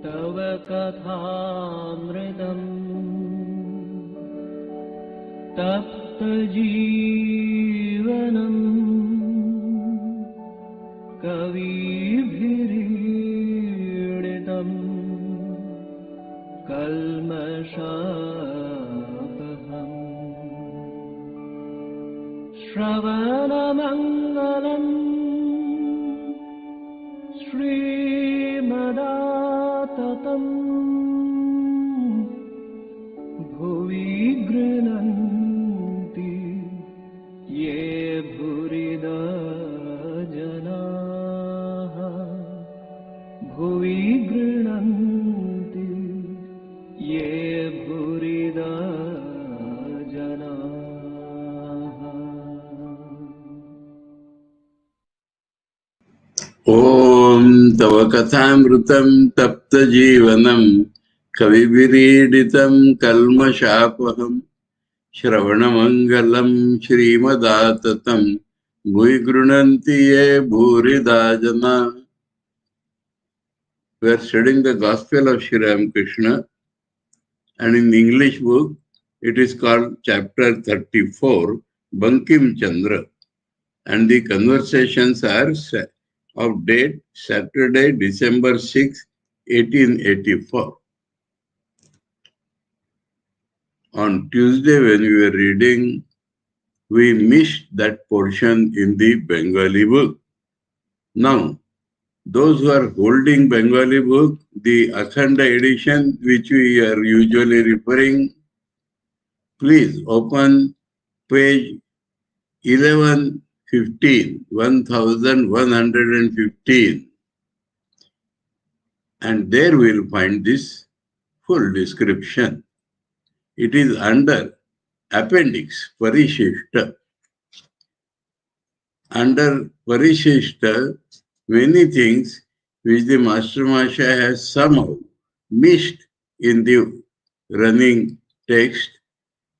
तव कथामृतम् तप्तजीवनम् कविभिरीडितम् कल्मषापहम् श्रवणमङ्गलम् श्रीमदाततम् भुवि गृह्णन्ति ये भूरिदा जनाः भुवि गृह्णन्ति ये भूरिदा जनाः. Om tava kathāmritam tapta jivanam kavivireeditam kalmashāpaham shravanamangalam shrimadātatam bhuigrunanti ye bhurida jana. We are studying the Gospel of Sri Ramakrishna, and in the English book it is called chapter 34, Bankim Chandra, and the conversations are of date Saturday, December 6, 1884. On Tuesday when we were reading, we missed that portion in the Bengali book. Now, those who are holding Bengali book, the Akhanda edition which we are usually referring, please open page 1115, and there we will find this full description. It is under appendix Parishishta. Under Parishishta, many things which the Master Masha has somehow missed in the running text,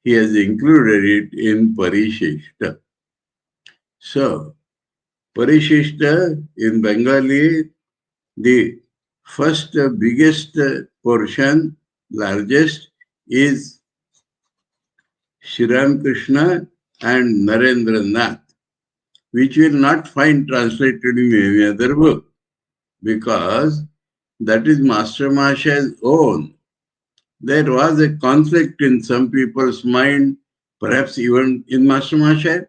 he has included it in Parishishta. So, Parishishta in Bengali, the first biggest portion, largest, is Sri Ramakrishna and Mahendranāth, which will not find translated in any other book, because that is Master Masha's own. There was a conflict in some people's mind, perhaps even in Master Masha,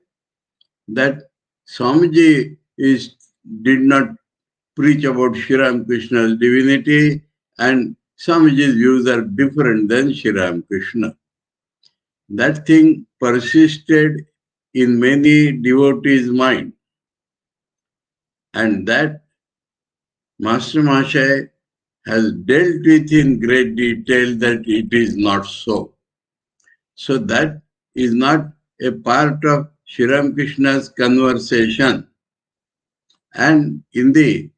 that Swamiji did not preach about Sri Ramakrishna's divinity, and Swamiji's views are different than Sri Ramakrishna. That thing persisted in many devotees' mind, and that Master Masha has dealt with in great detail that it is not so. So that is not a part of Sri Ramakrishna's conversation. And in the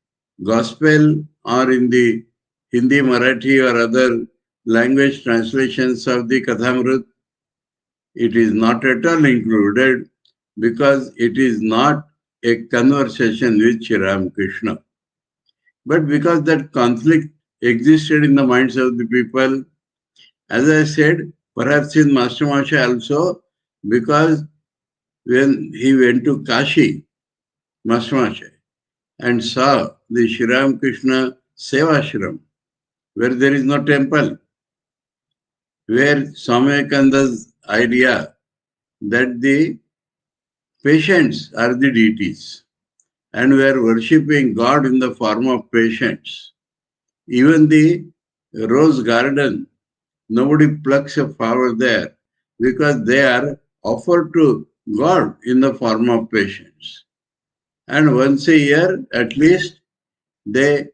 Gospel or in the Hindi, Marathi or other language translations of the Kathāmrita, it is not at all included, because it is not a conversation with Sri Ramakrishna. But because that conflict existed in the minds of the people, as I said, perhaps in Master Masha also, because when he went to Kashi, Master Masha, and saw the Sri Ramakrishna Sevashram, where there is no temple, where Swami Vivekananda's idea that the patients are the deities, and we are worshipping God in the form of patients. Even the rose garden, nobody plucks a flower there, because they are offered to God in the form of patients. And once a year, at least, they,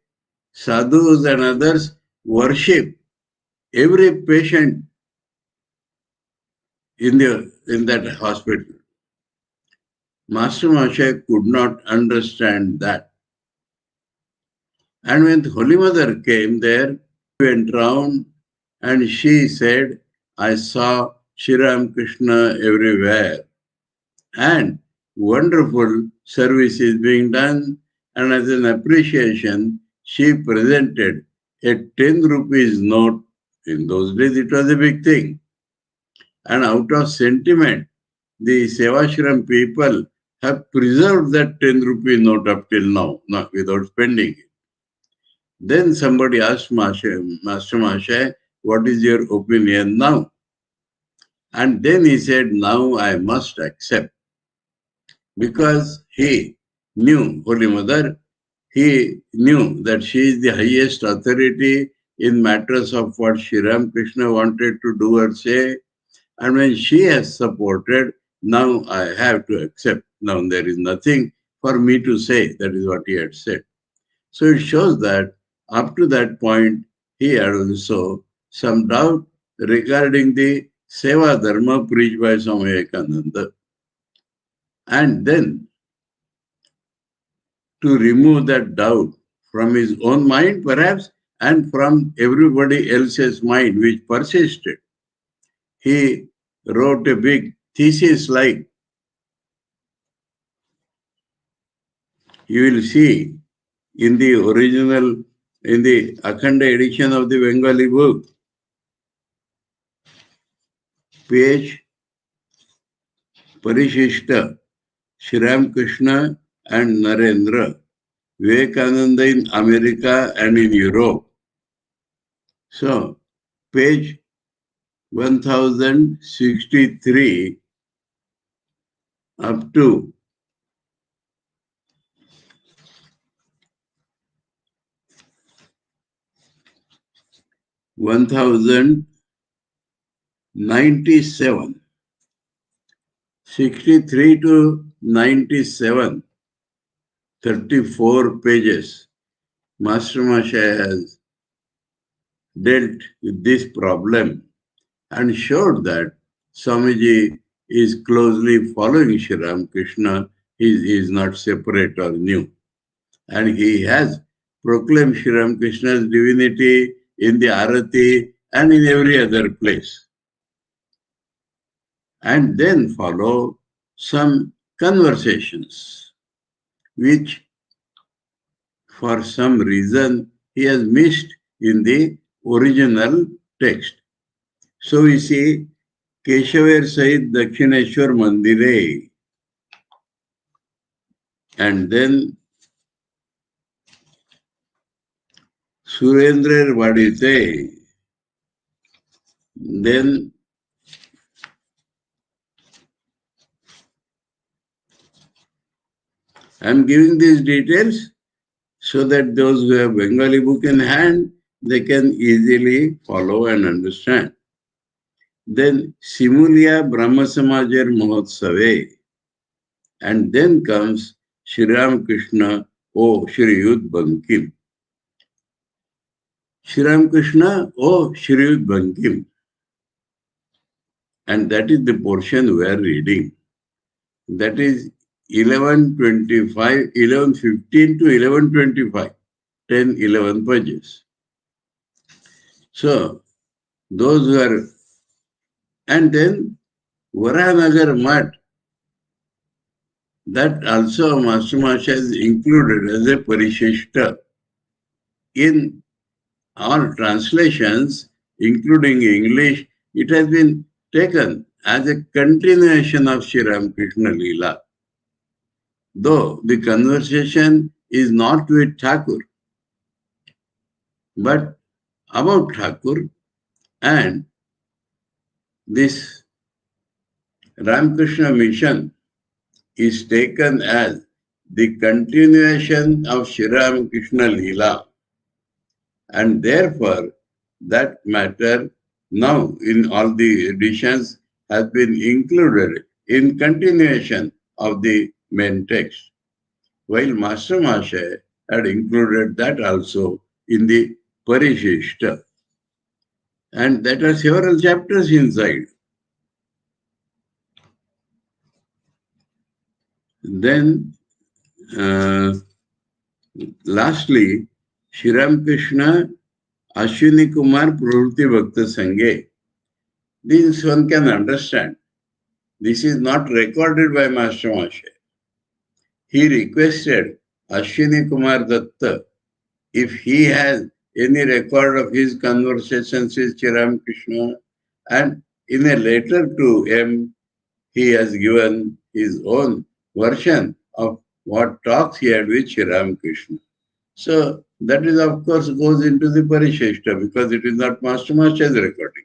sadhus and others, worship every patient in that hospital. Master Masha could not understand that. And when the Holy Mother came there, we went round and she said, I saw Sri Ramakrishna everywhere. And wonderful service is being done, and as an appreciation, she presented a 10 rupees note. In those days, it was a big thing. And out of sentiment, the Sevashram people have preserved that 10 rupee note up till now, not without spending it. Then somebody asked Master Mahasaya, what is your opinion now? And then he said, now I must accept. Because he knew, Holy Mother, he knew that she is the highest authority in matters of what Sri Ramakrishna wanted to do or say. And when she has supported, now I have to accept. Now there is nothing for me to say. That is what he had said. So it shows that up to that point, he had also some doubt regarding the Seva Dharma preached by Swami Vivekananda. And then, to remove that doubt from his own mind, perhaps, and from everybody else's mind which persisted, he wrote a big thesis like you will see in the original, in the Akhanda edition of the Bengali book, page Parishishta, Sri Ramakrishna and Narendra, Vivekananda in America and in Europe. So, page 1063 up to 1097, 63 to 97, 34 pages. Master Mahasaya has dealt with this problem and showed that Swamiji is closely following Sri Ramakrishna. He is not separate or new. And he has proclaimed Sri Ramakrishna's divinity in the Arati and in every other place. And then follow some conversations, which for some reason he has missed in the original text. So we see Keshavar Sahit Dakshineshwar Mandire, and then Surendra Vadite, then I am giving these details so that those who have Bengali book in hand, they can easily follow and understand. Then Simulia Brahma Samajar Mahotsave, and then comes Sri Ramakrishna, O Shri Yud Bankim. Sri Ramakrishna, O Shri Yud Bankim. And that is the portion we are reading. That is 11:25, 11:15 to 11:25, 10, 11 pages. So, those who are, and then Varahanagar Math, that also Master Mahasaya is included as a parishishta. In all translations, including English, it has been taken as a continuation of Sri Ramakrishna Leela. Though the conversation is not with Thakur, but about Thakur, and this Ramakrishna mission is taken as the continuation of Sri Ramakrishna Leela. And therefore, that matter now in all the editions has been included in continuation of the main text, while Master Mahasaya had included that also in the Parishishta. And there are several chapters inside. Then, lastly, Sri Ramakrishna Ashwini Kumar Pravrutti Bhakta Sanghe. This one can understand. This is not recorded by Master Mahasaya. He requested Ashwini Kumar Datta, if he has any record of his conversations with Sri Ramakrishna. And in a letter to M, he has given his own version of what talks he had with Sri Ramakrishna. So that is, of course, goes into the Parisheshta because it is not Master Master's recording.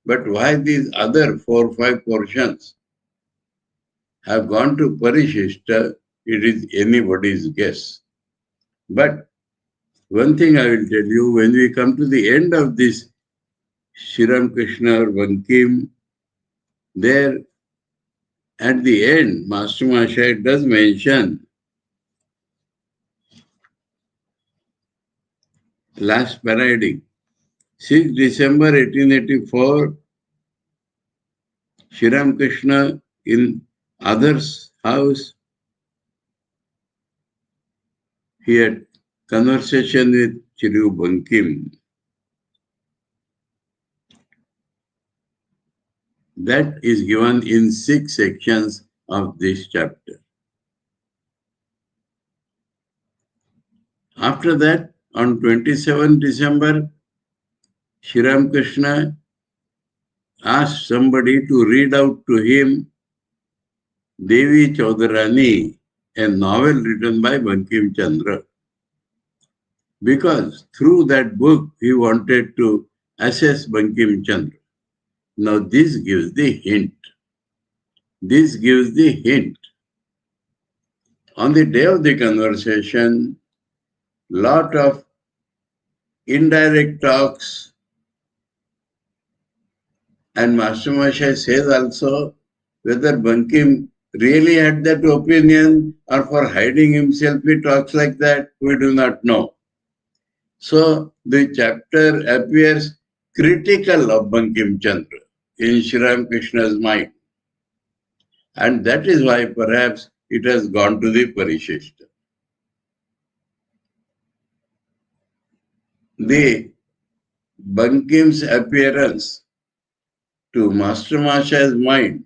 But why these other 4 or 5 portions have gone to Parisheshta, it is anybody's guess. But one thing I will tell you, when we come to the end of this Sri Ramakrishna or Bankim, there at the end, Master Mahashaya does mention last paradigm, 6 December 1884, Sri Ramakrishna in others' house, he had conversation with Sri Bankim. That is given in 6 sections of this chapter. After that, on 27 December, Sri Ramakrishna asked somebody to read out to him Devi Chaudarani, a novel written by Bankim Chandra. Because through that book, he wanted to assess Bankim Chandra. Now this gives the hint. This gives the hint. On the day of the conversation, lot of indirect talks, and Master Mahashaya says also whether Bankim really had that opinion or for hiding himself he talks like that, we do not know. So the chapter appears critical of Bankim Chandra in Sri Ramakrishna's mind. And that is why perhaps it has gone to the Parisheshta. The Bankim's appearance to Master Mahashaya's mind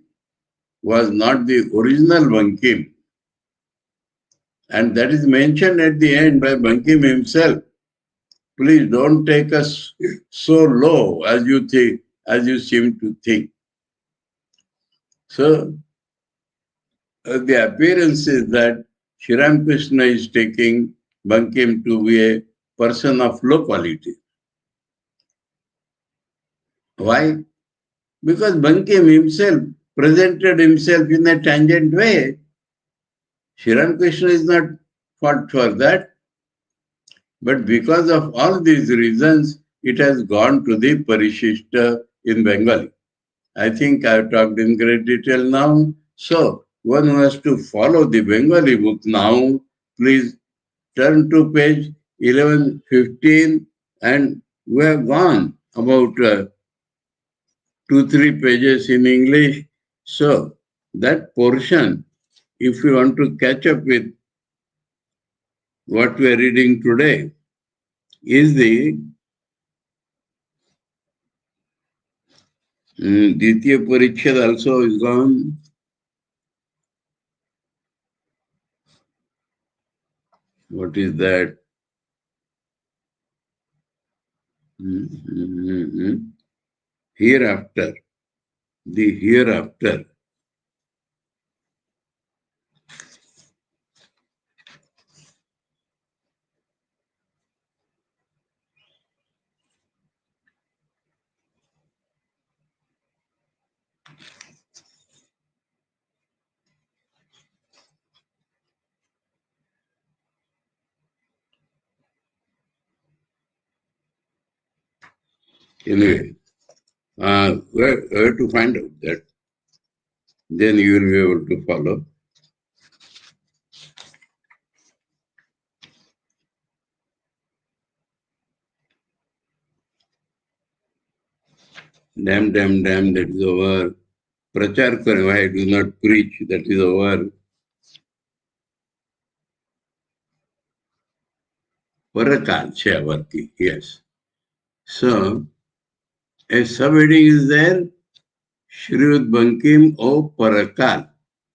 was not the original Bankim. And that is mentioned at the end by Bankim himself. Please don't take us so low as you think, as you seem to think. So the appearance is that Sri Ramakrishna is taking Bankim to be a person of low quality. Why? Because Bankim himself presented himself in a tangent way. Sri Ramakrishna is not fault for that. But because of all these reasons, it has gone to the Parishishta in Bengali. I think I have talked in great detail now. So, one who has to follow the Bengali book now, please turn to page 1115, and we have gone about 2-3 pages in English. So, that portion, if you want to catch up with what we are reading today, is the Ditiya Parikshad also is gone. What is that? Hereafter. The hereafter. Anyway, where to find out that? Then you will be able to follow. Damn, that is over. Prachar kare, why I do not preach, that is over. Parakal, Shavarti, yes. So, a subheading is there, Shrivud Bankim O Parakal,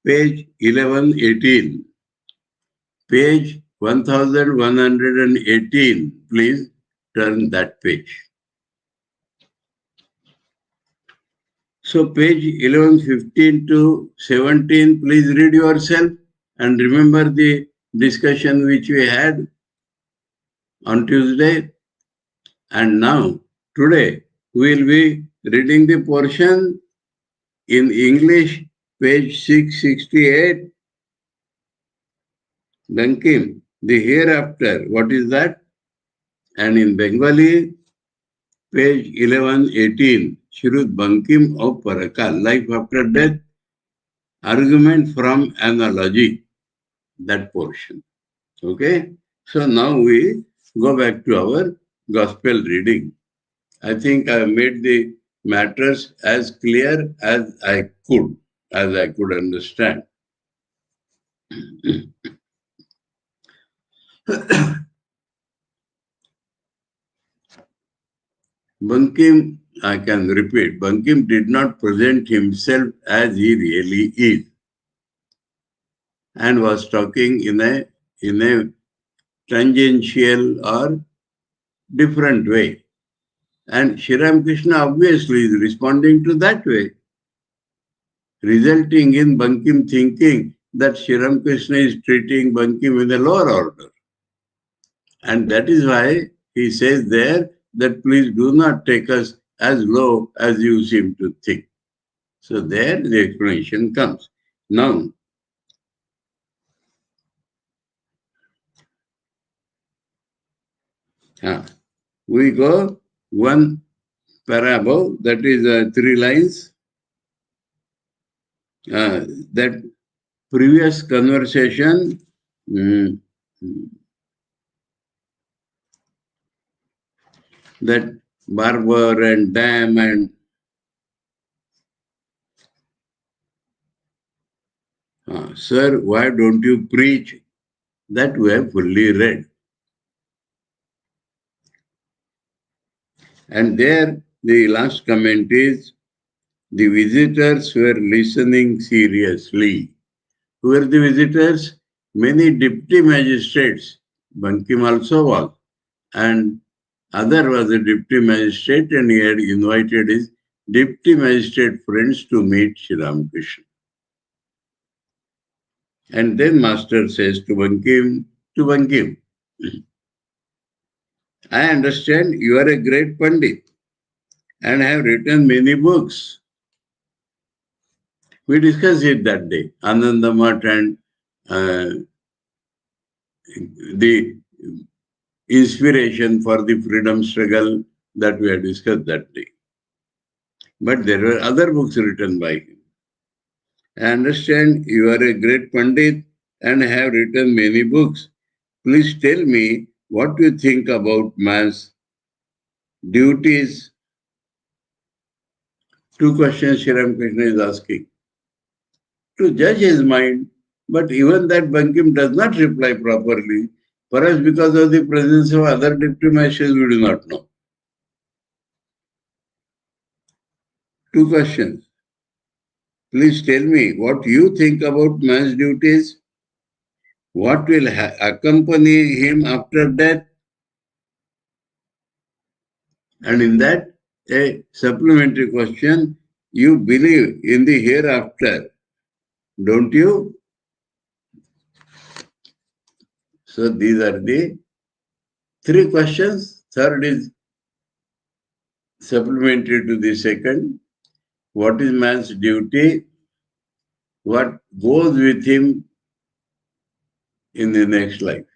page 1118. Page 1118, please. turn that page. So page 11, 15 to 17, please read yourself and remember the discussion which we had on Tuesday. And now, today, we will be reading the portion in English, page 668. Bankim, the hereafter, what is that? And in Bengali, page 1118, Shrut Bankim of Parakal, life after death, argument from analogy, that portion. Okay? So now we go back to our gospel reading. I think I made the matters as clear as I could understand. Bankim, I can repeat, Bankim did not present himself as he really is and was talking in a tangential or different way. And Sri Ramakrishna obviously is responding to that way, resulting in Bankim thinking that Sri Ramakrishna is treating Bankim in a lower order. And that is why he says there that please do not take us as low as you seem to think. So there the explanation comes. Now, we go one parable, that is 3 lines. That previous conversation, that barber and dam and sir, why don't you preach? That we have fully read. And there the last comment is, the visitors were listening seriously. Who were the visitors? Many deputy magistrates. Bankim also was. And other was a deputy magistrate, and he had invited his deputy magistrate friends to meet Sri Ramakrishna. And then Master says to Bankim, I understand you are a great Pandit and have written many books. We discussed it that day, Ananda Math and the inspiration for the freedom struggle that we had discussed that day. But there were other books written by him. I understand you are a great Pandit and have written many books. Please tell me what you think about man's duties. 2 questions Sri Ramakrishna is asking. To judge his mind, but even that Bankim does not reply properly, perhaps because of the presence of other deputy magistrates, we do not know. 2 questions. Please tell me what you think about man's duties, what will accompany him after death, and in that, a supplementary question, you believe in the hereafter, don't you? So these are the 3 questions. Third is supplementary to the second. What is man's duty? What goes with him in the next life?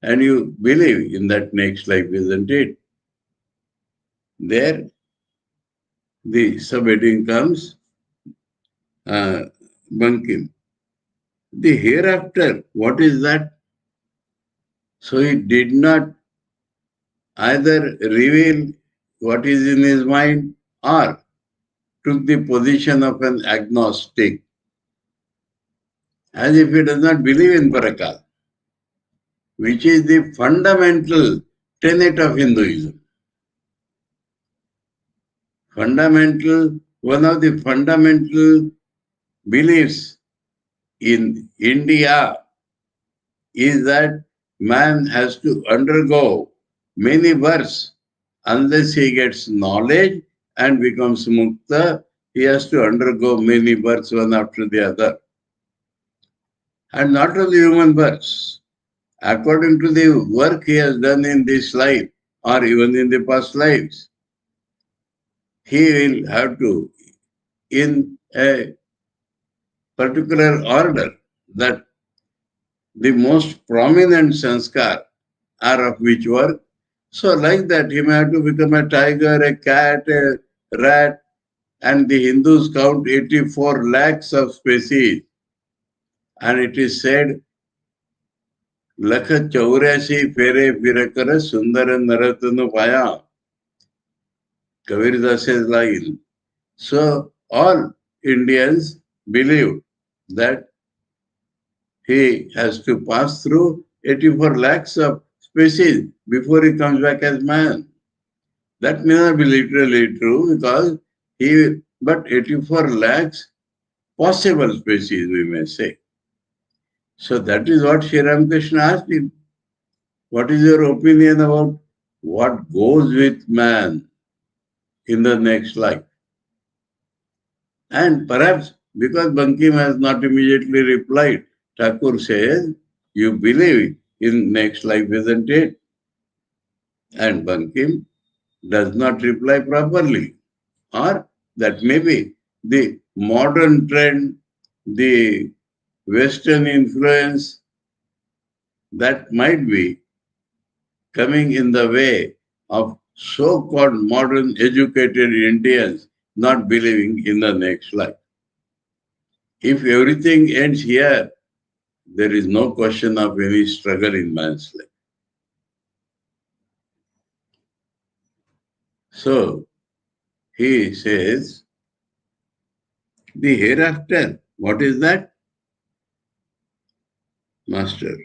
And you believe in that next life, isn't it? There, the subheading comes, Bankim. The hereafter, what is that? So he did not either reveal what is in his mind or took the position of an agnostic, as if he does not believe in Parakal, which is the fundamental tenet of Hinduism. One of the fundamental beliefs in India is that man has to undergo many births. Unless he gets knowledge and becomes mukta, he has to undergo many births one after the other. And not only human births. According to the work he has done in this life or even in the past lives, he will have to, in a particular order, that the most prominent sanskar are of which work. So like that, he may have to become a tiger, a cat, a rat, and the Hindus count 84 lakhs of species. And it is said, Lakha Chaurasi Fere Pirakara Sundara Naratanu Paya. Kabirdasa's line. So all Indians believe that he has to pass through 84 lakhs of species before he comes back as man. That may not be literally true because but 84 lakhs possible species, we may say. So that is what Sri Ramakrishna asked him. What is your opinion about what goes with man in the next life? And perhaps because Bankim has not immediately replied, Thakur says, you believe in next life, isn't it? And Bankim does not reply properly. Or that may be the modern trend, the Western influence that might be coming in the way of so-called modern educated Indians not believing in the next life. If everything ends here, there is no question of any struggle in man's life. So, he says, the hereafter, what is that? Master.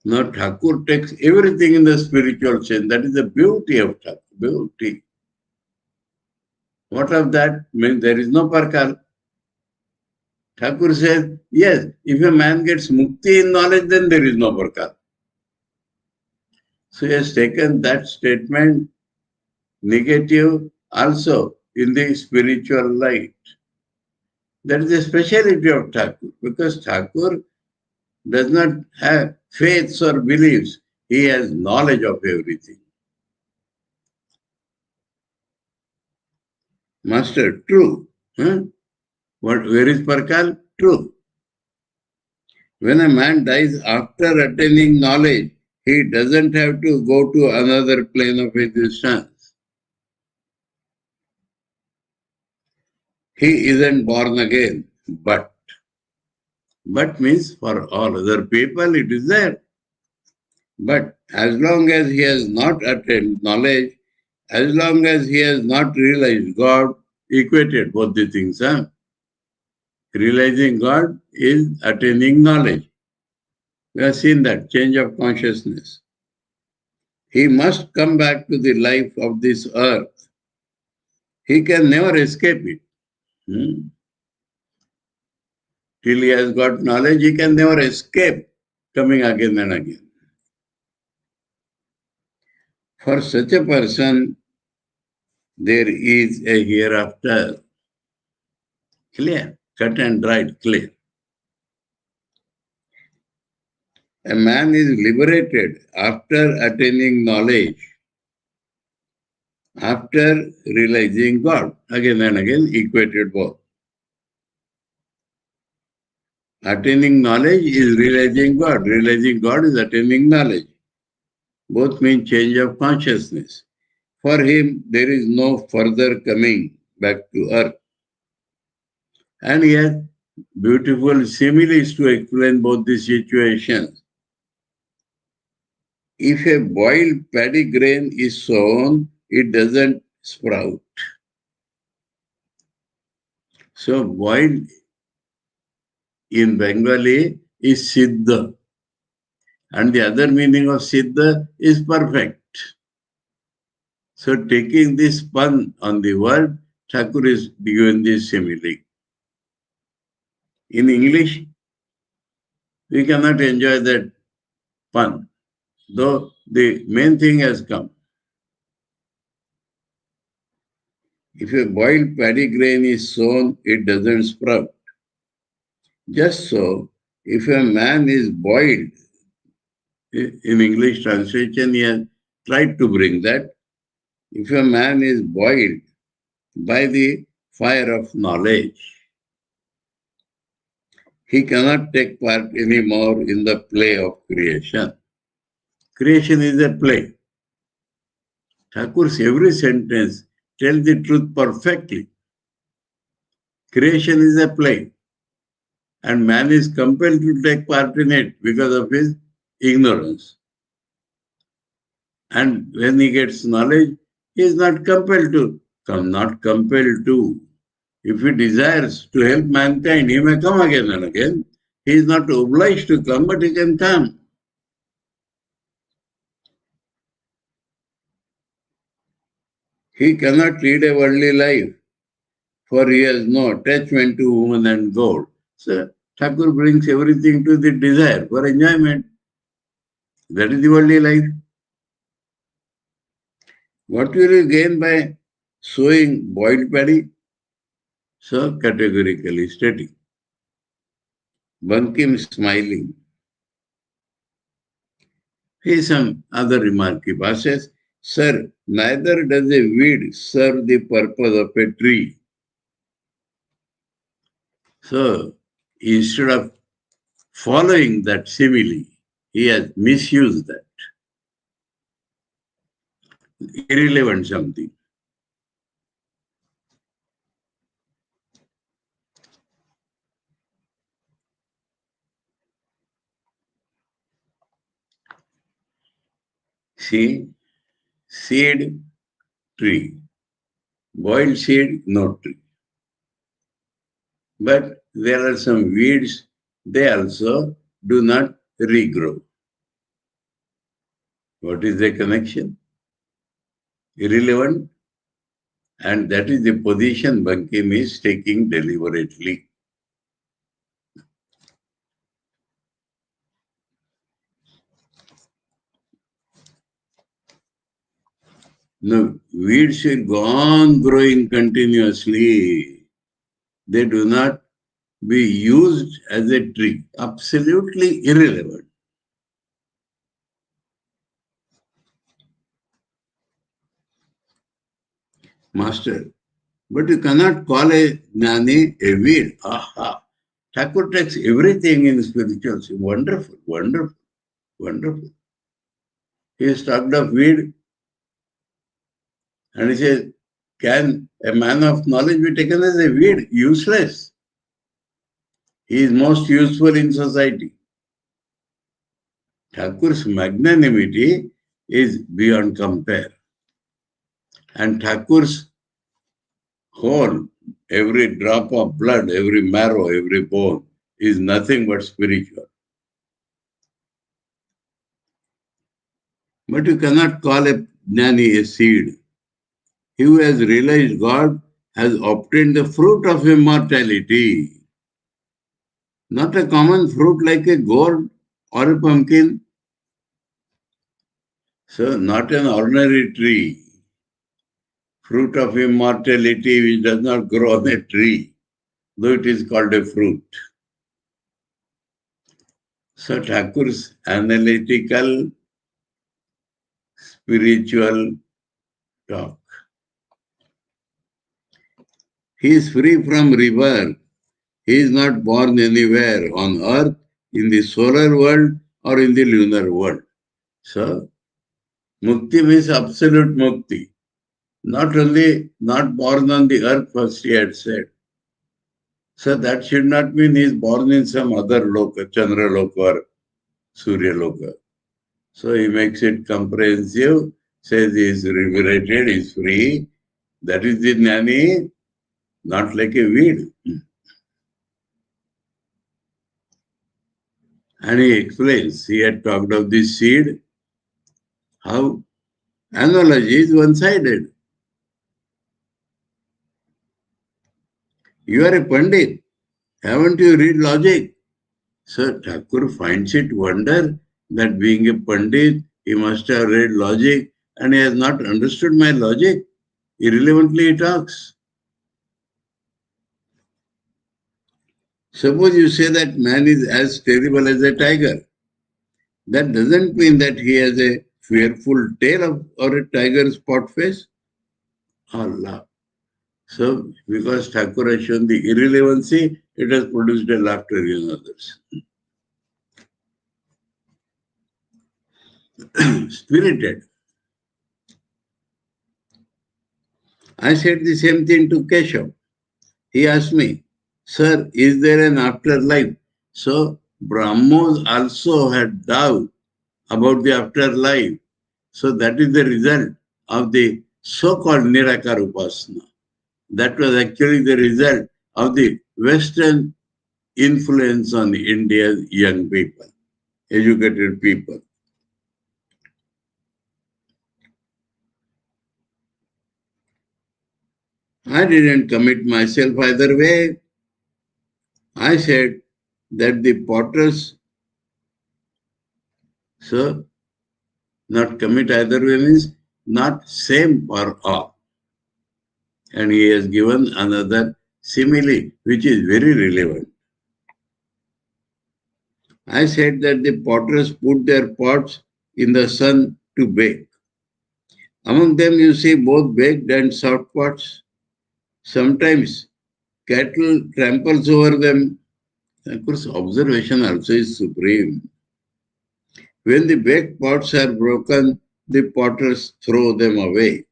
Now, Thakur takes everything in the spiritual sense. That is the beauty of Thakur. Beauty. What of that? Means there is no parkal. Thakur says, yes, if a man gets mukti in knowledge, then there is no parkal. So he has taken that statement negative also in the spiritual light. That is the speciality of Thakur, because Thakur does not have faiths or beliefs. He has knowledge of everything. Master, true. Where is Parkal? True. When a man dies after attaining knowledge, he doesn't have to go to another plane of existence. He isn't born again, but means for all other people it is there. But as long as he has not attained knowledge, as long as he has not realized God, equated both the things. Realizing God is attaining knowledge. We have seen that change of consciousness. He must come back to the life of this earth. He can never escape it. Till he has got knowledge, he can never escape coming again and again. For such a person, there is a hereafter. Clear, cut and dried, clear. A man is liberated after attaining knowledge, after realizing God. Again and again, equated both. Attaining knowledge is realizing God. Realizing God is attaining knowledge. Both mean change of consciousness. For him, there is no further coming back to earth. And he has beautiful similes to explain both the situations. If a boiled paddy grain is sown, it doesn't sprout. So boiled in Bengali is Siddha. And the other meaning of Siddha is perfect. So taking this pun on the word, Thakur is given this simile. In English, we cannot enjoy that pun. though the main thing has come. If a boiled paddy grain is sown, it doesn't sprout. Just so, if a man is boiled, in English translation, he has tried to bring that. If a man is boiled by the fire of knowledge, he cannot take part anymore in the play of creation. Creation is a play. Thakur's every sentence tells the truth perfectly. Creation is a play, and man is compelled to take part in it because of his ignorance. And when he gets knowledge, he is not compelled to come, not compelled to. If he desires to help mankind, he may come again and again. He is not obliged to come, but he can come. He cannot lead a worldly life, for he has no attachment to woman and gold. So Thakur brings everything to the desire for enjoyment. That is the worldly life. What will you gain by sowing boiled paddy? So categorically stating. Bankim smiling. Here's some other remark he passes. Sir, neither does a weed serve the purpose of a tree. So, instead of following that simile, he has misused that. Irrelevant something. See, seed, tree. Boiled seed, no tree. But there are some weeds, they also do not regrow. What is the connection? Irrelevant. And that is the position Bankim is taking deliberately. No, weeds will go on growing continuously. They do not be used as a tree. Absolutely irrelevant. Master, but you cannot call a jnani a weed. Aha. Thakur takes everything in spirituality. Wonderful, wonderful, wonderful. He has talked of weed and he says, can a man of knowledge be taken as a weed? Useless. He is most useful in society. Thakur's magnanimity is beyond compare. And Thakur's whole, every drop of blood, every marrow, every bone is nothing but spiritual. But you cannot call a jnani a seed. He who has realized God has obtained the fruit of immortality. Not a common fruit like a gourd or a pumpkin. So, not an ordinary tree. Fruit of immortality which does not grow on a tree, though it is called a fruit. So, Thakur's analytical, spiritual talk. He is free from rebirth. He is not born anywhere on earth, in the solar world or in the lunar world. So, mukti means absolute mukti. Not only not born on the earth, first he had said. So that should not mean he is born in some other loka, Chandra loka or Surya loka. So he makes it comprehensive, says he is liberated, he is free. That is the jnani, not like a weed. And he explains, he had talked of this seed, how analogy is one-sided. You are a Pandit. Haven't you read logic? So Thakur finds it wonder that being a Pandit, he must have read logic and he has not understood my logic. Irrelevantly he talks. Suppose you say that man is as terrible as a tiger. That doesn't mean that he has a fearful tail or a tiger's spot face. Allah. So, because Thakur has shown the irrelevancy, it has produced a laughter in others. Spirited. I said the same thing to Keshav. He asked me, Sir, is there an afterlife? So, Brahmos also had doubt about the afterlife. So, that is the result of the so-called Nirakar Upasana. That was actually the result of the Western influence on India's young people, educated people. I didn't commit myself either way. I said that the potters, so not commit either way means not same for all. And he has given another simile which is very relevant. I said that the potters put their pots in the sun to bake. Among them you see both baked and soft pots. Sometimes cattle tramples over them. Of course, observation also is supreme. When the baked pots are broken, the potters throw them away.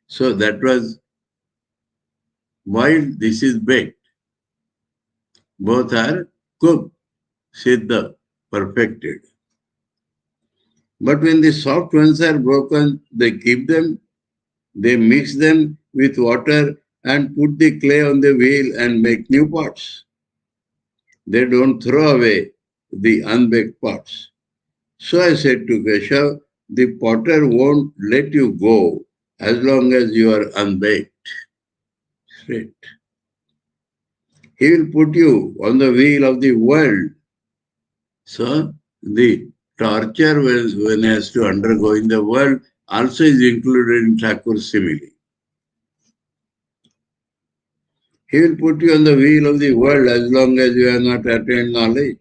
So that was boiled, this is baked. Both are cooked, siddha, perfected. But when the soft ones are broken, they keep them, they mix them with water and put the clay on the wheel and make new pots. They don't throw away the unbaked pots. So I said to Keshav, the potter won't let you go as long as you are unbaked. Straight. He will put you on the wheel of the world. So the torture one has to undergo in the world also is included in Thakur's simile. He will put you on the wheel of the world as long as you have not attained knowledge,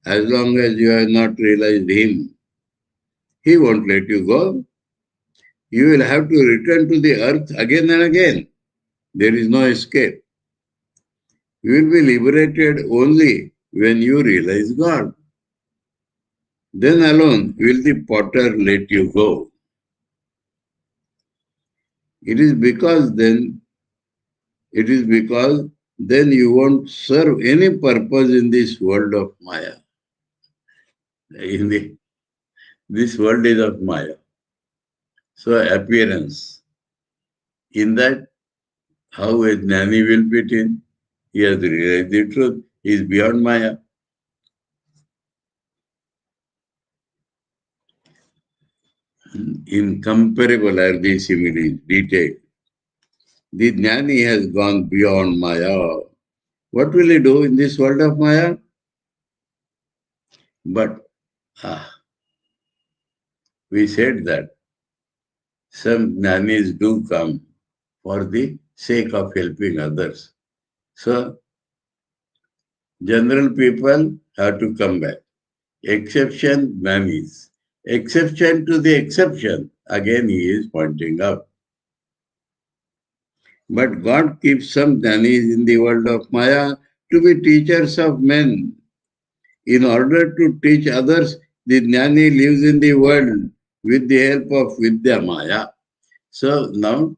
as long as you have not realized him. He won't let you go. You will have to return to the earth again and again. There is no escape. You will be liberated only when you realize God. Then alone will the potter let you go. It is because then you won't serve any purpose in this world of Maya. This world is of Maya. So appearance. In that, how a jnani will fit in? He has realized the truth. He is beyond Maya. Incomparable are these similes, detailed. The jnani has gone beyond Maya. What will he do in this world of Maya? But we said that some jnanis do come for the sake of helping others. So, general people have to come back. Exception, jnanis. Exception to the exception. Again, he is pointing out. But God keeps some jnanis in the world of Maya to be teachers of men. In order to teach others, the jnani lives in the world with the help of Vidya Maya. So now,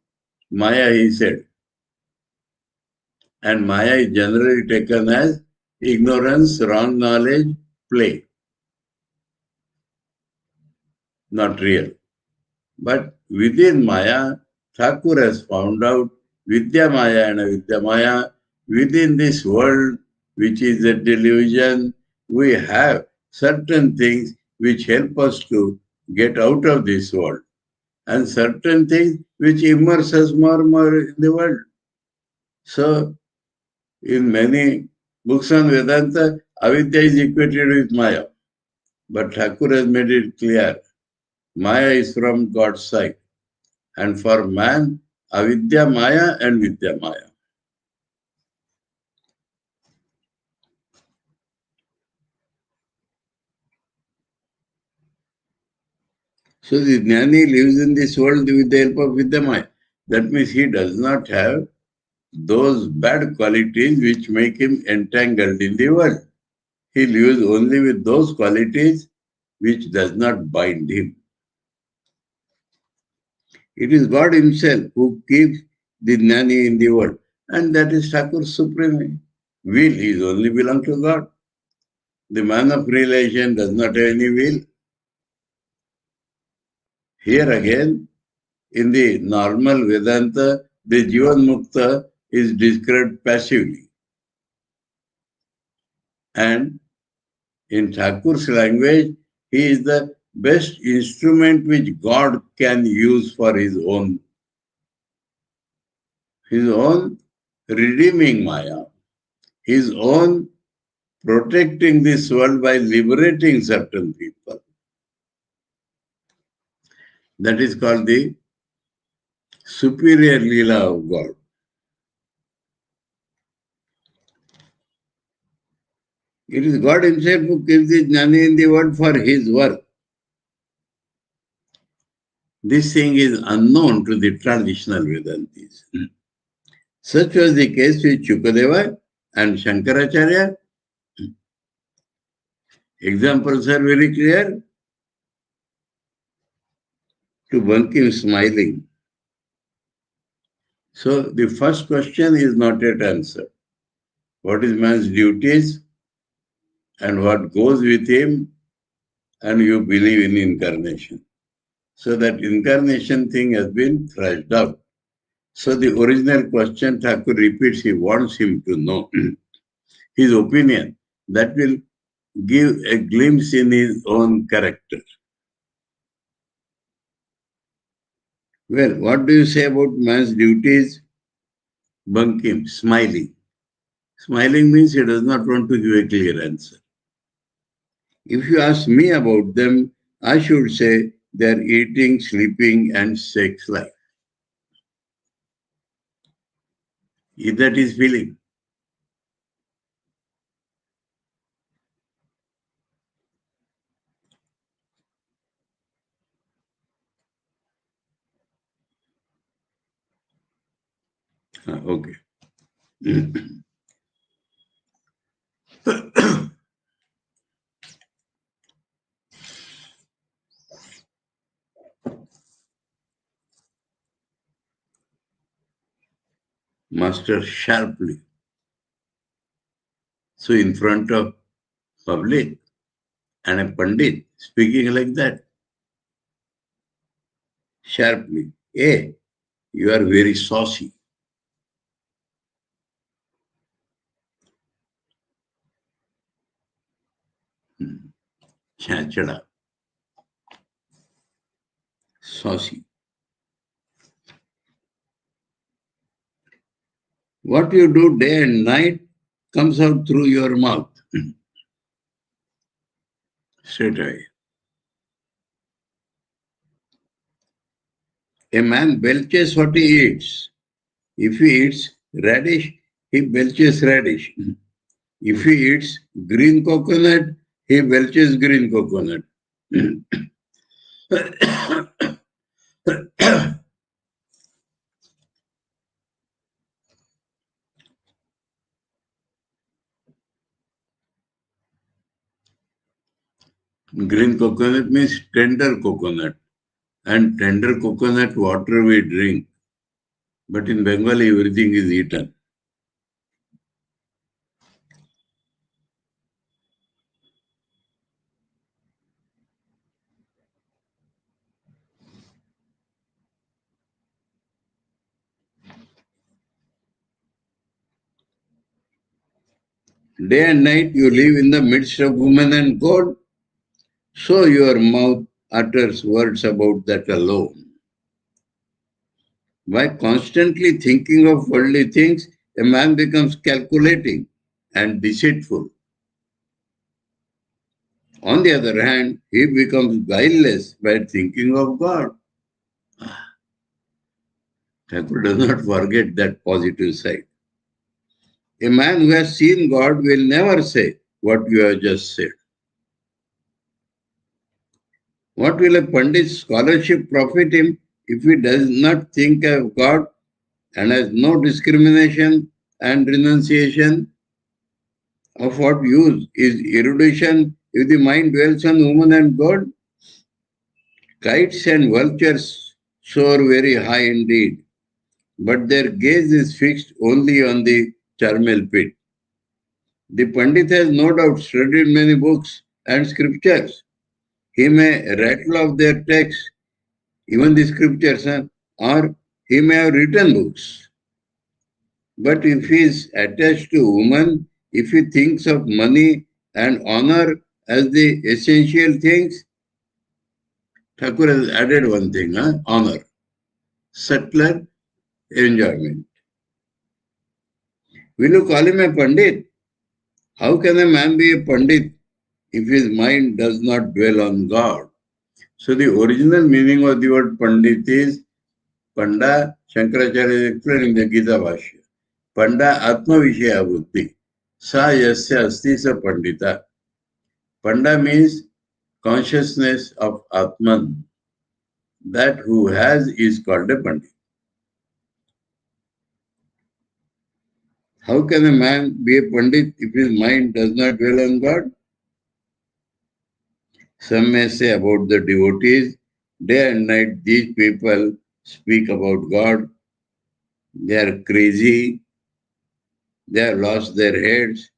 Maya, he said. And Maya is generally taken as ignorance, wrong knowledge, play. Not real. But within Maya, Thakur has found out Vidya Maya and Avidya Maya. Within this world, which is a delusion, we have certain things which help us to get out of this world, and certain things which immerse us more and more in the world. So, in many books on Vedanta, Avidya is equated with Maya. But Thakur has made it clear Maya is from God's side. And for man, avidya Maya and Vidya Maya. So the Jnani lives in this world with the help of Vidya Maya. That means he does not have those bad qualities which make him entangled in the world. He lives only with those qualities which does not bind him. It is God himself who keeps the Jnani in the world. And that is Thakur's supreme will. Is only belong to God. The man of realization does not have any will. Here again, in the normal Vedanta, the Jivan-Mukta is described passively. And in Thakur's language, he is the best instrument which God can use for his own redeeming Maya, his own protecting this world by liberating certain people. That is called the superior Leela of God. It is God himself who gives the Jnani in the world for his work. This thing is unknown to the traditional Vedantis. Such was the case with Shukadeva and Shankaracharya. Examples are very clear. To Bankim smiling. So the first question is not yet answered. What is man's duties and what goes with him, and you believe in incarnation. So that incarnation thing has been thrashed out. So the original question Thakur repeats, he wants him to know his opinion. That will give a glimpse in his own character. Well, what do you say about man's duties? Bankim, smiling. Smiling means he does not want to give a clear answer. If you ask me about them, I should say they are eating, sleeping, and sex life. Is that his feeling? Okay. Master sharply. So in front of public and a pandit speaking like that, sharply, hey, you are very saucy. Chachada. Saucy. What you do day and night comes out through your mouth. Straight away. A man belches what he eats. If he eats radish, he belches radish. If he eats green coconut, he belches green coconut. Green coconut means tender coconut. And tender coconut water we drink. But in Bengali, everything is eaten. Day and night you live in the midst of women and God, so your mouth utters words about that alone. By constantly thinking of worldly things, a man becomes calculating and deceitful. On the other hand, he becomes guileless by thinking of God. Thakur does not forget that positive side. A man who has seen God will never say what you have just said. What will a Pandit's scholarship profit him if he does not think of God and has no discrimination and renunciation? Of what use is erudition if the mind dwells on woman and God? Kites and vultures soar very high indeed, but their gaze is fixed only on the charnel pit. The Pandit has no doubt studied many books and scriptures. He may rattle off their texts, even the scriptures, or he may have written books. But if he is attached to woman, if he thinks of money and honor as the essential things, Thakur has added one thing, honor, subtler enjoyment. Will you call him a Pandit? How can a man be a Pandit if his mind does not dwell on God? So the original meaning of the word Pandit is Panda, Shankaracharya is explaining the Gita Bhashya. Panda Atma Vishaya Buddhi. Sa Yasya Asti Sa Pandita. Panda means consciousness of Atman. That who has is called a Pandit. How can a man be a Pandit if his mind does not dwell on God? Some may say about the devotees, day and night these people speak about God. They are crazy. They have lost their heads.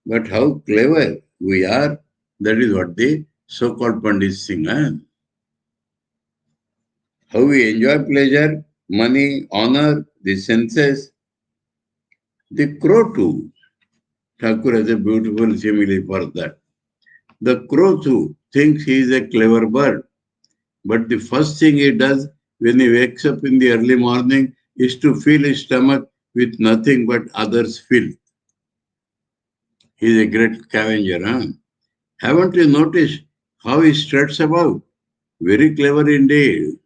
But how clever we are, that is what the so-called Pandits sing. How we enjoy pleasure, money, honor, the senses. The crow too. Thakur has a beautiful simile for that. The crow too thinks he is a clever bird. But the first thing he does when he wakes up in the early morning is to fill his stomach with nothing but others' filth. He is a great scavenger. Haven't you noticed how he struts about? Very clever indeed.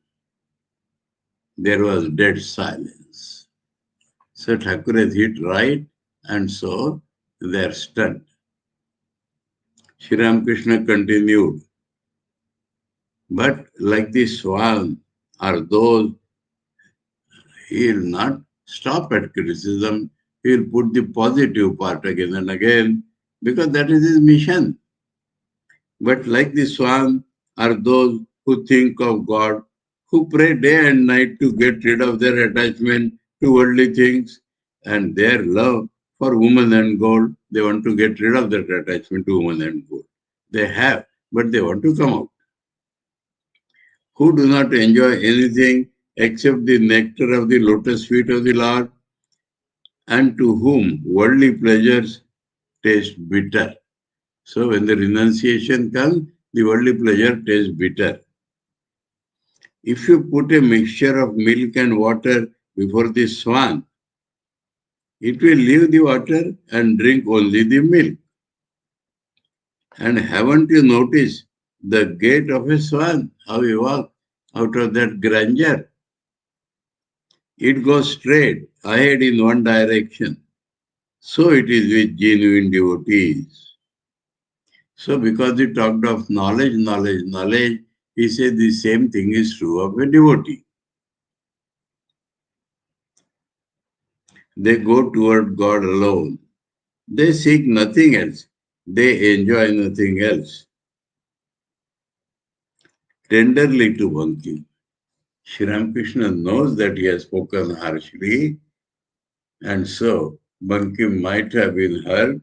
There was dead silence. So Thakur has hit right, and so they are stunned. Sri Ramakrishna continued, but like the swan are those, he will not stop at criticism, he will put the positive part again and again, because that is his mission. But like the swan are those who think of God, who pray day and night to get rid of their attachment to worldly things and their love for woman and gold. They want to get rid of that attachment to woman and gold. They have, but they want to come out. Who do not enjoy anything except the nectar of the lotus feet of the Lord, and to whom worldly pleasures taste bitter. So when the renunciation comes, the worldly pleasure tastes bitter. If you put a mixture of milk and water before the swan, it will leave the water and drink only the milk. And haven't you noticed the gait of a swan, how he walks out of that grandeur? It goes straight ahead in one direction. So it is with genuine devotees. So because he talked of knowledge, he said the same thing is true of a devotee. They go toward God alone. They seek nothing else. They enjoy nothing else. Tenderly to Bankim. Sri Ramakrishna knows that he has spoken harshly, and so Bankim might have been hurt,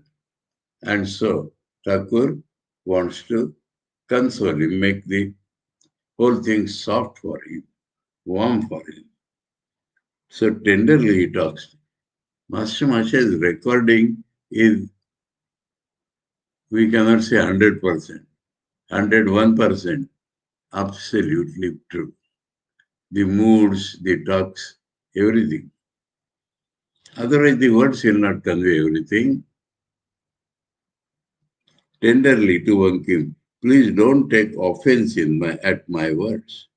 and so Thakur wants to console him, make the whole thing soft for him, warm for him. So tenderly he talks. Master Masha's recording is, we cannot say 100%, 101%, absolutely true. The moods, the talks, everything. Otherwise, the words will not convey everything. Tenderly to Bankim, Please don't take offense at my words.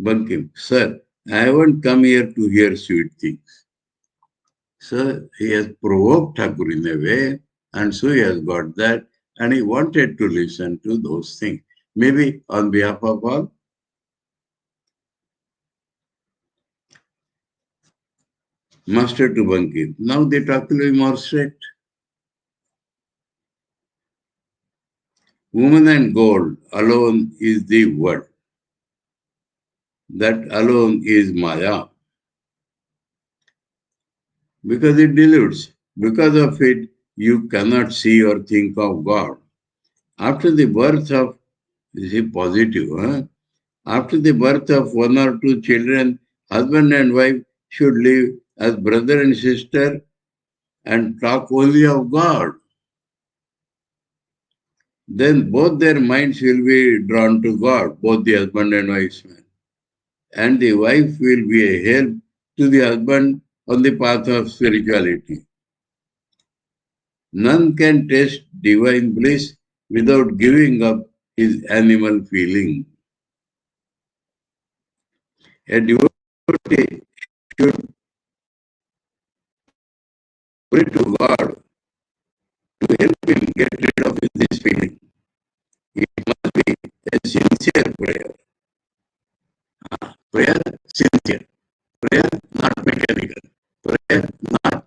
Bankim, sir, I haven't come here to hear sweet things. Sir, he has provoked Thakur in a way, and so he has got that, and he wanted to listen to those things. Maybe on behalf of all, Master to Bankim. Now they talk to him more straight. Woman and gold alone is the word. That alone is Maya. Because it deludes. Because of it, you cannot see or think of God. After the birth of, this is positive, huh? After the birth of one or two children, husband and wife should live as brother and sister and talk only of God. Then both their minds will be drawn to God, both the husband and wife. And the wife will be a help to the husband on the path of spirituality. None can taste divine bliss without giving up his animal feeling. A devotee should pray to God to help him get rid of this feeling. It must be a sincere prayer. Prayer sincere. Prayer not mechanical. Prayer not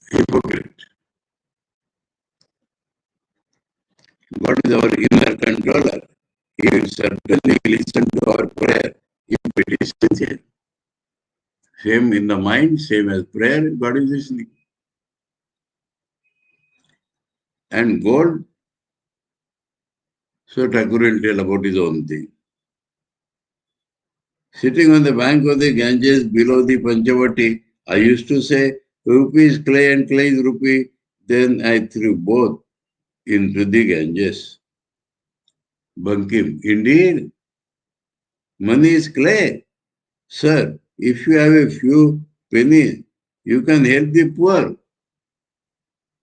hypocrite. God is our inner controller. He will certainly listen to our prayer if it is sincere. Same in the mind, same as prayer, God is listening. And gold, so Thakur will tell about his own thing. Sitting on the bank of the Ganges below the Panchavati, I used to say, rupee is clay and clay is rupee. Then I threw both into the Ganges. Bankim, indeed, money is clay. Sir, if you have a few pennies, you can help the poor.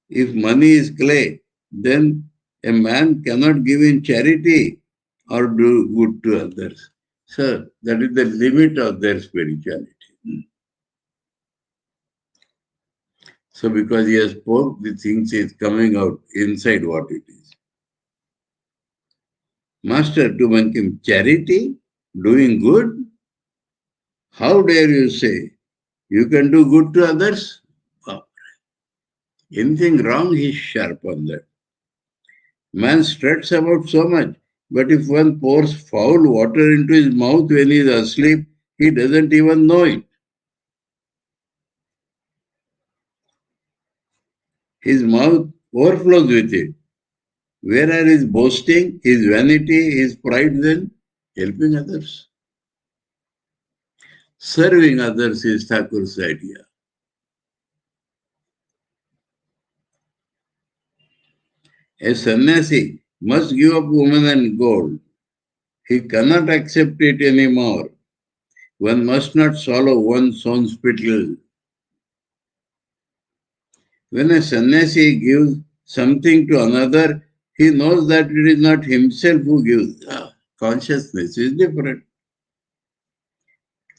If money is clay, then a man cannot give in charity or do good to others. Sir, that is the limit of their spirituality. So because he has spoke, the things is coming out inside what it is. Master, to Bankim, charity, doing good? How dare you say you can do good to others? Anything wrong, he's sharp on that. Man struts about so much, but if one pours foul water into his mouth when he is asleep, he doesn't even know it. His mouth overflows with it. Where are his boasting, his vanity, his pride then? Helping others. Serving others is Thakur's idea. A sannyasi must give up woman and gold. He cannot accept it anymore. One must not swallow one's own spittle. When a sannyasi gives something to another, he knows that it is not himself who gives. Consciousness is different.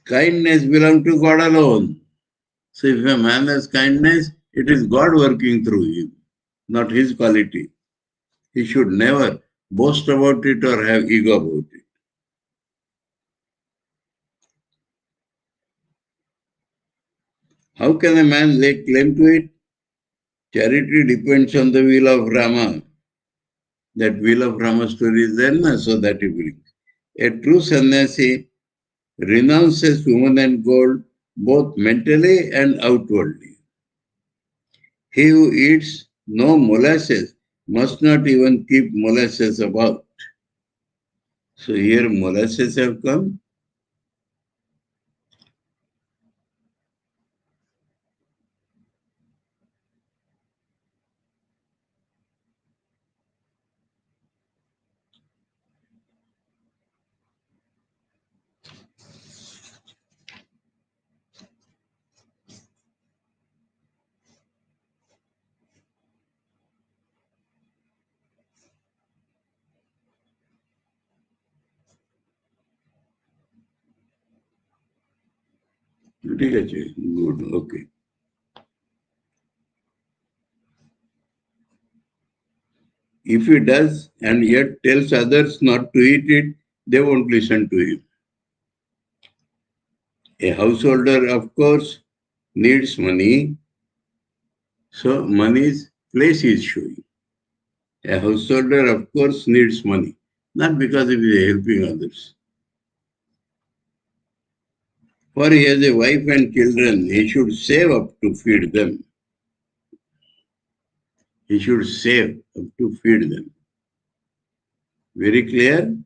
Kindness belongs to God alone. So if a man has kindness, it is God working through him, not his quality. He should never boast about it or have ego about it. How can a man lay claim to it? Charity depends on the will of Rama. That will of Rama story is there, so that he brings. A true sannyasi renounces woman and gold both mentally and outwardly. He who eats no molasses must not even keep molasses about. So here molasses have come. Good, okay. If he does and yet tells others not to eat it, they won't listen to him. A householder, of course, needs money, so money's place is showing. A householder, of course, needs money, not because he is helping others. For he has a wife and children, he should save up to feed them. He should save up to feed them. Very clear?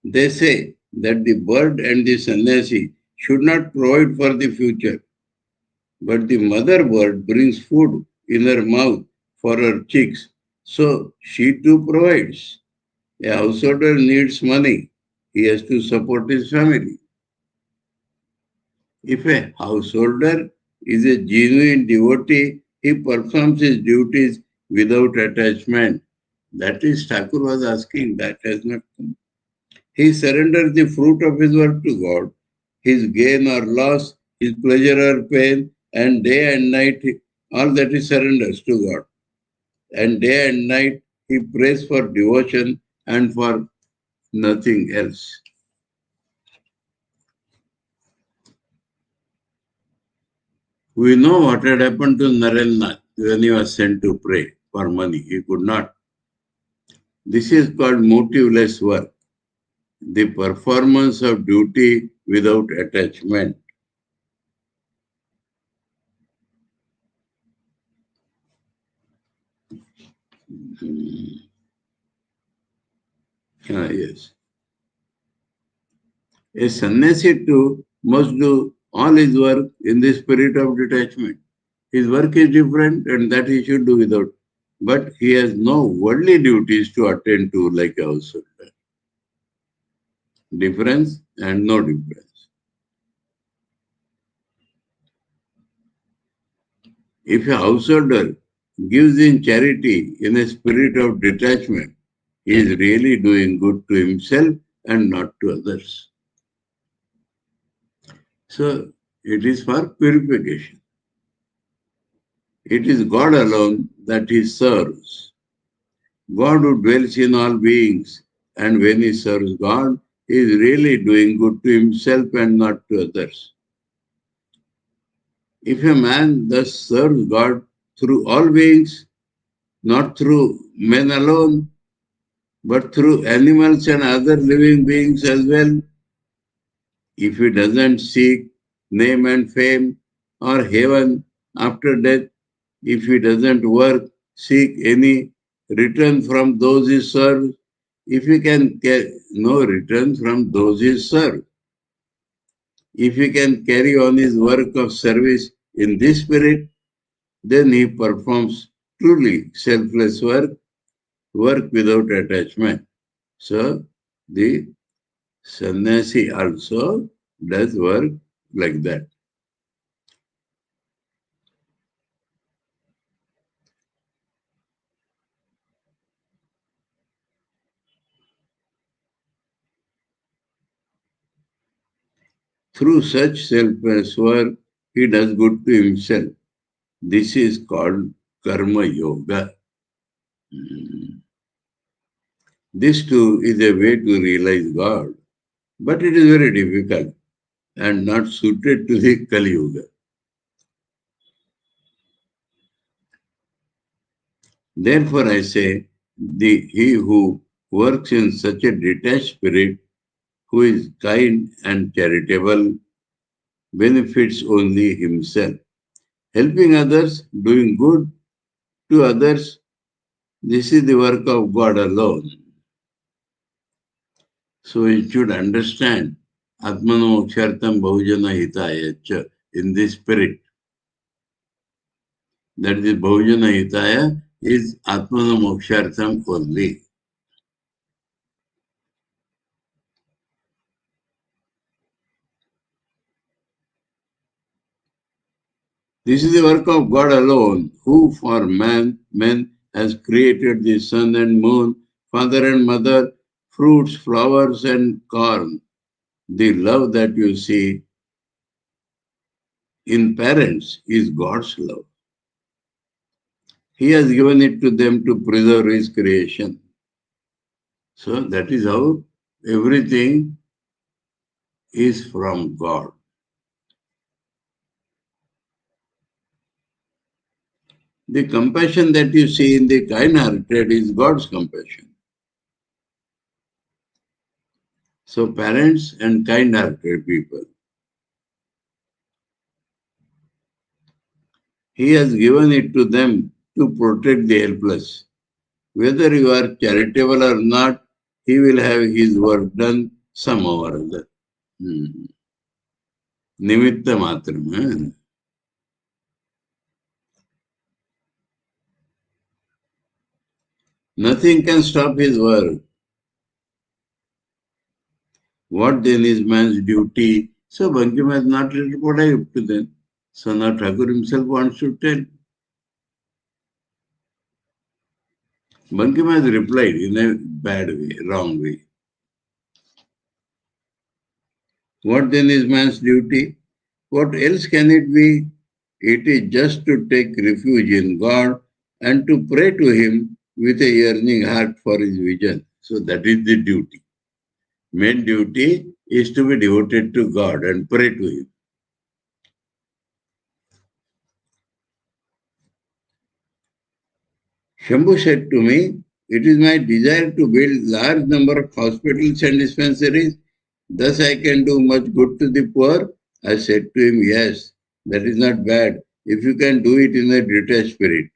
They say that the bird and the sannyasi should not provide for the future, but the mother bird brings food in her mouth for her chicks, so she too provides. A householder needs money. He has to support his family. If a householder is a genuine devotee, he performs his duties without attachment. That is, Thakur was asking, that has not come. He surrenders the fruit of his work to God, his gain or loss, his pleasure or pain, and day and night, all that he surrenders to God. And day and night, he prays for devotion and for nothing else. We know what had happened to Mahendranāth when he was sent to pray for money. He could not. This is called motiveless work, the performance of duty without attachment. Yes. A sannyasi too must do all his work in the spirit of detachment. His work is different and that he should do without. But he has no worldly duties to attend to like a householder. Difference and no difference. If a householder gives in charity in a spirit of detachment, he is really doing good to himself and not to others. So it is for purification. It is God alone that he serves. God who dwells in all beings, and when he serves God, he is really doing good to himself and not to others. If a man thus serves God through all beings, not through men alone, but through animals and other living beings as well, if he doesn't seek name and fame or heaven after death, if he doesn't work, seek any return from those he serves, if he can get no return from those he serves, if he can carry on his work of service in this spirit, then he performs truly selfless work, work without attachment. So the sannyasi also does work like that. Through such selfless work, he does good to himself. This is called karma yoga. This too is a way to realize God, but it is very difficult and not suited to the Kali Yuga. Therefore, I say, he who works in such a detached spirit, who is kind and charitable, benefits only himself. Helping others, doing good to others, this is the work of God alone. So we should understand Atmano Mokshartam Bahujana Hitaya in this spirit. That is Bahujana Hitaya is Atmano Mokshartam only. This is the work of God alone, who for men has created the sun and moon, father and mother, fruits, flowers and corn. The love that you see in parents is God's love. He has given it to them to preserve His creation. So that is how everything is from God. The compassion that you see in the kind-hearted is God's compassion. So parents and kind-hearted people, He has given it to them to protect the helpless. Whether you are charitable or not, He will have His work done somehow or other. Nimitta matram. Nothing can stop His work. What then is man's duty? So Bankim has not reported up to them. So now Thakur himself wants to tell. Bankim has replied in a bad way, wrong way. What then is man's duty? What else can it be? It is just to take refuge in God and to pray to Him with a yearning heart for His vision. So that is the duty. Main duty is to be devoted to God and pray to Him. Shambhu said to me, it is my desire to build large number of hospitals and dispensaries. Thus I can do much good to the poor. I said to him, yes, that is not bad if you can do it in a detached spirit.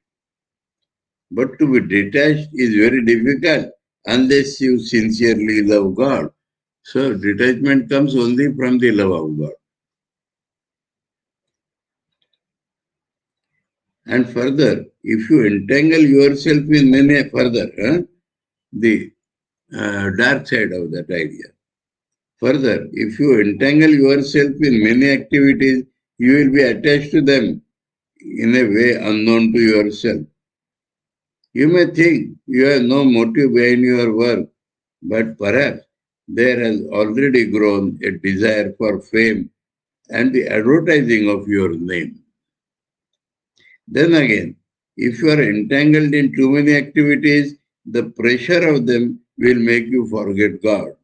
But to be detached is very difficult unless you sincerely love God. So detachment comes only from the love of God. And further, if you entangle yourself in many the dark side of that idea. Further, if you entangle yourself in many activities, you will be attached to them in a way unknown to yourself. You may think you have no motive behind your work, but perhaps there has already grown a desire for fame and the advertising of your name. Then again, if you are entangled in too many activities, the pressure of them will make you forget God.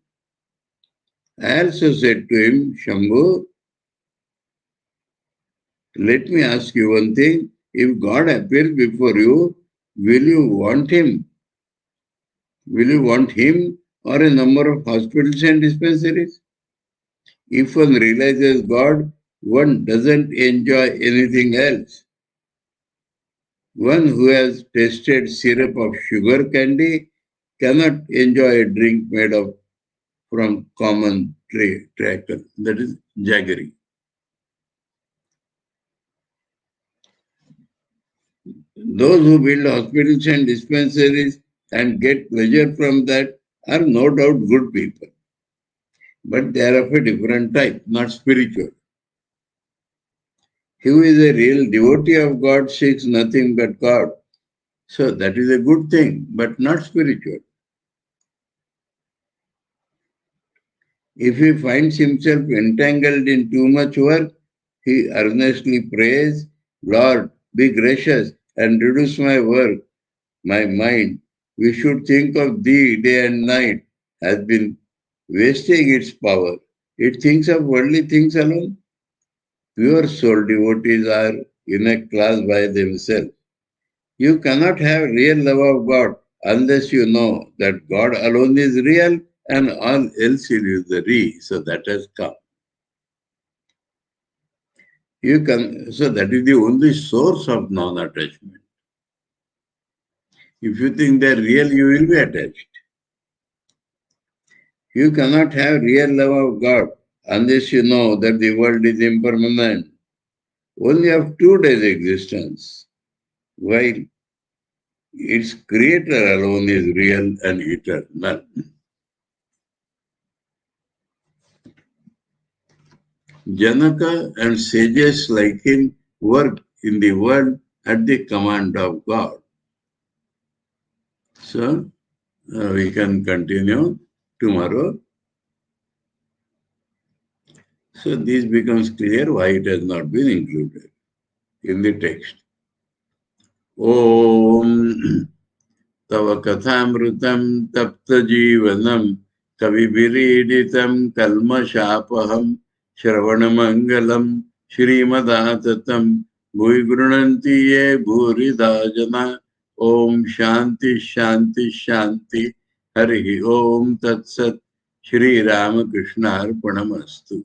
I also said to him, Shambhu, let me ask you one thing. If God appears before you, will you want Him? Will you want Him or a number of hospitals and dispensaries? If one realizes God, one doesn't enjoy anything else. One who has tasted syrup of sugar candy cannot enjoy a drink made of from common treacle, that is jaggery. Those who build hospitals and dispensaries and get pleasure from that are no doubt good people. But they are of a different type, not spiritual. He who is a real devotee of God seeks nothing but God. So that is a good thing, but not spiritual. If he finds himself entangled in too much work, he earnestly prays, Lord, be gracious and reduce my work, my mind. We should think of Thee day and night has been wasting its power. It thinks of worldly things alone. Pure soul devotees are in a class by themselves. You cannot have real love of God unless you know that God alone is real and all else is illusory. So that has come. So that is the only source of non-attachment. If you think they are real, you will be attached. You cannot have real love of God unless you know that the world is impermanent, only of 2 days existence, while its creator alone is real and eternal. Janaka and sages like him work in the world at the command of God. So, we can continue tomorrow. So this becomes clear why it has not been included in the text. Om Tava Kathāmritam Tapta Jivanam Kavibiriditam Kalmashapaham Shravanamangalam Shrimadatam Bhuigrunanti Ye Bhuridajana Om Shanti Shanti Shanti Harihi Om Tatsat Sri Ramakrishna Arpanamastu.